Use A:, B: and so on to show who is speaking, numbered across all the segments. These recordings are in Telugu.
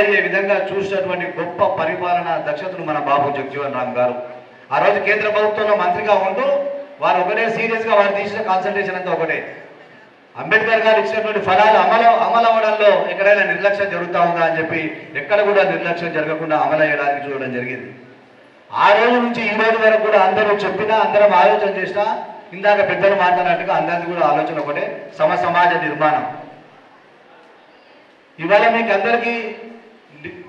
A: అమలయ్యే విధంగా చూసినటువంటి గొప్ప పరిపాలన దక్షతను మన బాబు జగజీవన్ రామ్ గారు. ఆ రోజు కేంద్ర ప్రభుత్వంలో మంత్రిగా ఉంటూ వారు ఒకటే సీరియస్గా వారు తీసిన కాన్సన్ట్రేషన్ అంతా ఒకటే. అంబేద్కర్ గారు ఇచ్చినటువంటి ఫలాలు అమలు అవ్వడంలో ఎక్కడైనా నిర్లక్ష్యం జరుగుతూ ఉందా అని చెప్పి ఎక్కడ కూడా నిర్లక్ష్యం జరగకుండా అమలయ్యడానికి చూడడం జరిగింది. ఆ రోజు నుంచి ఈ రోజు వరకు కూడా అందరూ చెప్పినా, అందరం ఆలోచన చేసినా, ఇందాక పెద్దలు మాట్లాడినట్టుగా అందరిది కూడా ఆలోచన ఒకటే, సమాజ నిర్మాణం. ఇవాళ మీకు అందరికీ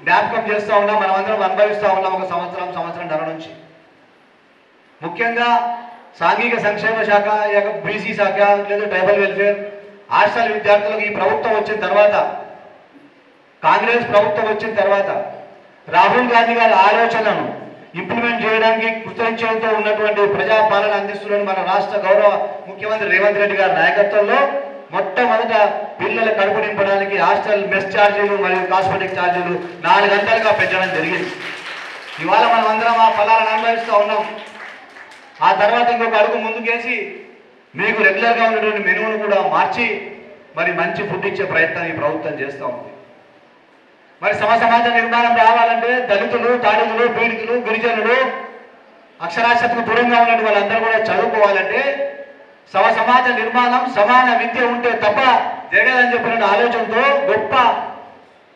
A: జ్ఞాపకం చేస్తూ ఉన్నాం, మనమందరం అనుభవిస్తూ ఉన్నాం ఒక సంవత్సరం నుంచి. ముఖ్యంగా సాంఘిక సంక్షేమ శాఖ, బీసీ శాఖ లేదా ట్రైబల్ వెల్ఫేర్, హాస్టల్ విద్యార్థులకు ఈ ప్రభుత్వం వచ్చిన తర్వాత, కాంగ్రెస్ ప్రభుత్వం వచ్చిన తర్వాత రాహుల్ గాంధీ గారి ఆలోచనను ఇంప్లిమెంట్ చేయడానికి కృతనిశ్చయంతో ఉన్నటువంటి ప్రజాపాలన అందిస్తున్న మన రాష్ట్ర గౌరవ ముఖ్యమంత్రి రేవంత్ రెడ్డి గారి నాయకత్వంలో మొట్టమొదట పిల్లల కడుపు నింపడానికి హాస్టల్ మెస్ ఛార్జీలు మరియు కాస్మెటిక్ ఛార్జీలు 4 గంటలుగా పెంచడం జరిగింది. ఇవాళ మనం అందరం ఆ ఫలాలను అనుభవిస్తూ ఉన్నాం. ఆ తర్వాత ఇంకొక అడుగు ముందుకేసి మీకు రెగ్యులర్గా ఉన్నటువంటి మెనూను కూడా మార్చి మరి మంచి ఫుడ్ ఇచ్చే ప్రయత్నం ఈ ప్రభుత్వం చేస్తూ ఉంది. మరి సమాజ నిర్మాణం రావాలంటే దళితులు, తాడితులు, పీడితులు, గిరిజనులు, అక్షరాస్యతకు దూరంగా ఉన్నటువంటి వాళ్ళందరూ కూడా చదువుకోవాలంటే సమాజ నిర్మాణం, సమాన విద్య ఉంటే తప్ప జరగదని చెప్పిన ఆలోచనతో గొప్ప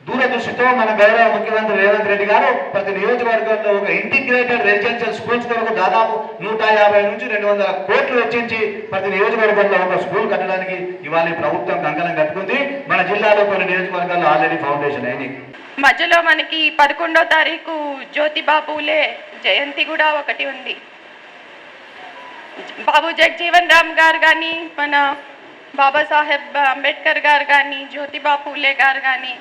A: దూరదృష్టితో మన గౌరవ ముఖ్యమంత్రి రేవంత్ రెడ్డి గారు ప్రతి నియోజకవర్గంలో ఒక ఇంటిగ్రేటెడ్ రెసిడెన్షియల్ స్కూల్స్ కొరకు దాదాపు 150 నుంచి 200 కోట్లు వెచ్చించి ప్రతి నియోజకవర్గంలో ఒక స్కూల్ కట్టడానికి ఇవాళ ఈ ప్రభుత్వం కంకణం కట్టుకుంది. మన జిల్లాలో కొన్ని నియోజకవర్గాల్లో ఆల్రెడీ ఫౌండేషన్ అయినాయి.
B: మధ్యలో మనకి 11వ తారీఖు జ్యోతిబా పూలే జయంతి కూడా ఒకటి ఉంది. బాబు జగజీవన్ రామ్ గారు కానీ, మన బాబాసాహెబ్ అంబేద్కర్ గారు కానీ, జ్యోతిబా పూలే గారు కానీ,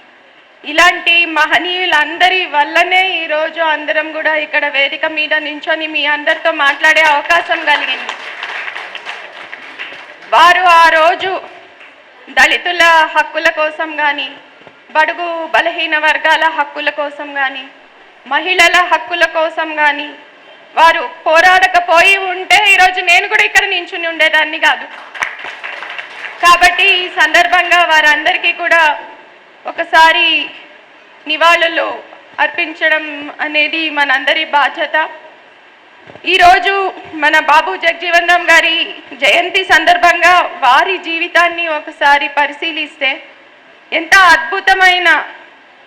B: ఇలాంటి మహనీయులందరి వల్లనే ఈరోజు అందరం కూడా ఇక్కడ వేదిక మీద నించొని మీ అందరితో మాట్లాడే అవకాశం కలిగింది. వారు ఆ రోజు దళితుల హక్కుల కోసం కానీ, బడుగు బలహీన వర్గాల హక్కుల కోసం కానీ, మహిళల హక్కుల కోసం కానీ వారు పోరాడకపోయి ఉంటే ఈరోజు నేను కూడా ఇక్కడ నించుని ఉండేదాన్ని కాదు. కాబట్టి ఈ సందర్భంగా వారందరికీ కూడా ఒకసారి నివాళులు అర్పించడం అనేది మనందరి బాధ్యత. ఈరోజు మన బాబు జగజీవన్ రామ్ గారి జయంతి సందర్భంగా వారి జీవితాన్ని ఒకసారి పరిశీలిస్తే ఎంత అద్భుతమైన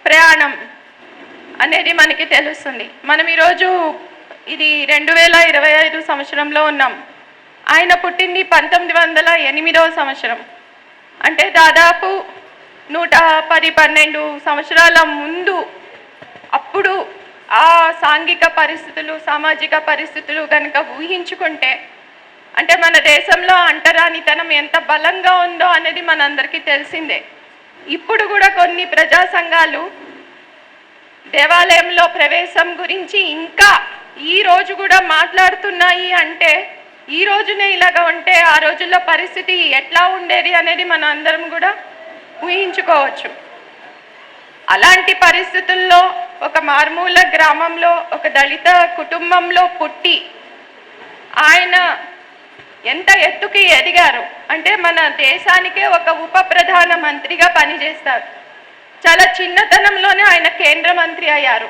B: ప్రయాణం అనేది మనకి తెలుస్తుంది. మనం ఈరోజు ఇది 2025 సంవత్సరంలో ఉన్నాం. ఆయన పుట్టింది 1908వ సంవత్సరం. అంటే దాదాపు 110-12 సంవత్సరాల ముందు. అప్పుడు ఆ సాంఘిక పరిస్థితులు, సామాజిక పరిస్థితులు కనుక ఊహించుకుంటే, అంటే మన దేశంలో అంటరానితనం ఎంత బలంగా ఉందో అనేది మనందరికీ తెలిసిందే. ఇప్పుడు కూడా కొన్ని ప్రజా సంఘాలు దేవాలయంలో ప్రవేశం గురించి ఇంకా ఈ రోజు కూడా మాట్లాడుతున్నాయి. అంటే ఈ రోజునే ఇలాగా ఉంటే ఆ రోజుల్లో పరిస్థితి ఎట్లా ఉండేది అనేది మనం అందరం కూడా ఊహించుకోవచ్చు. అలాంటి పరిస్థితుల్లో ఒక మారుమూల గ్రామంలో ఒక దళిత కుటుంబంలో పుట్టి ఆయన ఎంత ఎత్తుకి ఎదిగారు అంటే మన దేశానికే ఒక ఉప ప్రధాన మంత్రిగా పనిచేస్తారు. చాలా చిన్నతనంలోనే ఆయన కేంద్ర మంత్రి అయ్యారు.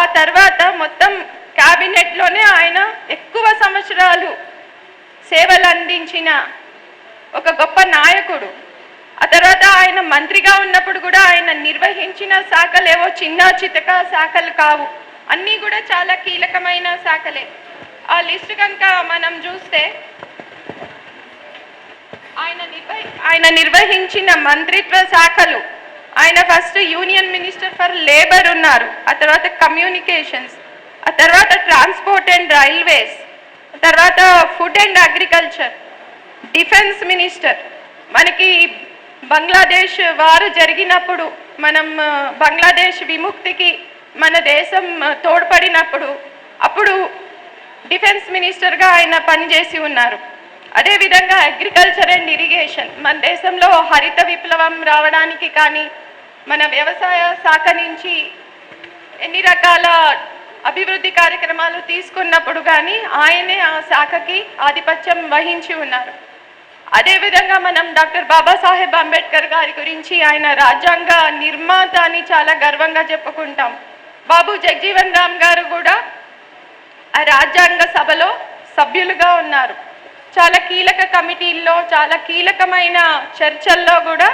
B: ఆ తర్వాత మొత్తం క్యాబినెట్లోనే ఆయన ఎక్కువ సంవత్సరాలు సేవలు అందించిన ఒక గొప్ప నాయకుడు. ఆ తర్వాత ఆయన మంత్రిగా ఉన్నప్పుడు కూడా ఆయన నిర్వహించిన శాఖలు ఏవో చిన్న చితక శాఖలు కావు, అన్నీ కూడా చాలా కీలకమైన శాఖలే. ఆ లిస్ట్ కనుక మనం చూస్తే ఆయన నిర్వహించిన మంత్రిత్వ శాఖలు, ఆయన first union minister for labour ఉన్నారు, ఆ తర్వాత కమ్యూనికేషన్స్, ఆ తర్వాత ట్రాన్స్పోర్ట్ అండ్ రైల్వేస్, ఆ తర్వాత food and agriculture, defence minister. మనకి బంగ్లాదేశ్ వారు జరిగినప్పుడు, మనం బంగ్లాదేశ్ విముక్తికి మన దేశం తోడ్పడినప్పుడు అప్పుడు డిఫెన్స్ మినిస్టర్గా ఆయన పనిచేసి ఉన్నారు. అదేవిధంగా అగ్రికల్చర్ అండ్ ఇరిగేషన్, మన దేశంలో హరిత విప్లవం రావడానికి కానీ, మన వ్యవసాయ శాఖ నుంచి ఎన్ని రకాల అభివృద్ధి కార్యక్రమాలు తీసుకున్నప్పుడు కానీ ఆయనే ఆ శాఖకి ఆధిపత్యం వహించి ఉన్నారు. అదేవిధంగా మనం డాక్టర్ బాబాసాహెబ్ అంబేద్కర్ గారి గురించి ఆయన రాజ్యాంగ నిర్మాత అని చాలా గర్వంగా చెప్పుకుంటాం. బాబు జగజీవన్ రామ్ గారు కూడా ఆ రాజ్యాంగ సభలో సభ్యులుగా ఉన్నారు. చాలా కీలక కమిటీల్లో, చాలా కీలకమైన చర్చల్లో కూడా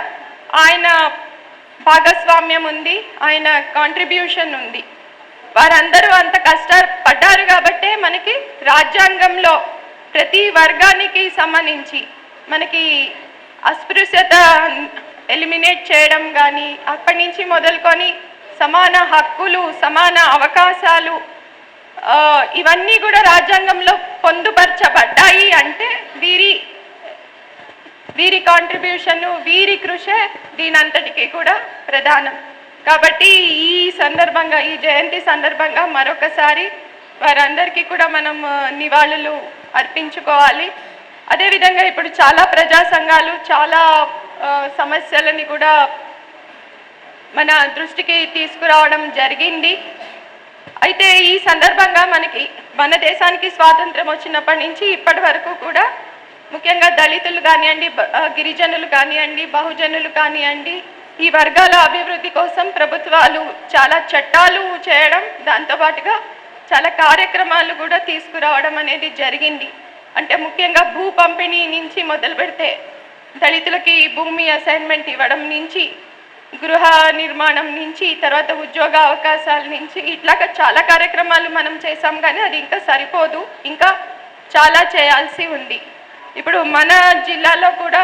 B: ఆయన భాగస్వామ్యం ఉంది, ఆయన కాంట్రిబ్యూషన్ ఉంది. వారందరూ అంత కష్టపడ్డారు కాబట్టే మనకి రాజ్యాంగంలో ప్రతి వర్గానికి సంబంధించి మనకి అస్పృశ్యత ఎలిమినేట్ చేయడం కానీ, అక్కడి నుంచి మొదలుకొని సమాన హక్కులు, సమాన అవకాశాలు, ఇవన్నీ కూడా రాజ్యాంగంలో పొందుపరచబడ్డాయి అంటే వీరి కాంట్రిబ్యూషన్, వీరి కృషే దీనంతటికి కూడా ప్రధానం. కాబట్టి ఈ సందర్భంగా, ఈ జయంతి సందర్భంగా మరొకసారి వారందరికీ కూడా మనం నివాళులు అర్పించుకోవాలి. అదేవిధంగా ఇప్పుడు చాలా ప్రజా సంఘాలు చాలా సమస్యలని కూడా మన దృష్టికి తీసుకురావడం జరిగింది. అయితే ఈ సందర్భంగా మన దేశానికి స్వాతంత్రం వచ్చినప్పటి నుంచి ఇప్పటి వరకు కూడా ముఖ్యంగా దళితులు కానివ్వండి, గిరిజనులు కానివ్వండి, బహుజనులు కానివ్వండి, ఈ వర్గాల అభివృద్ధి కోసం ప్రభుత్వాలు చాలా చట్టాలు చేయడం, దాంతోపాటుగా చాలా కార్యక్రమాలు కూడా తీసుకురావడం అనేది జరిగింది. అంటే ముఖ్యంగా భూ పంపిణీ నుంచి మొదలు పెడితే దళితులకి భూమి అసైన్మెంట్ ఇవ్వడం నుంచి, గృహ నిర్మాణం నుంచి, తర్వాత ఉద్యోగ అవకాశాల నుంచి, ఇట్లాగా చాలా కార్యక్రమాలు మనం చేసాం. కానీ అది ఇంకా సరిపోదు, ఇంకా చాలా చేయాల్సి ఉంది. ఇప్పుడు మన జిల్లాలో కూడా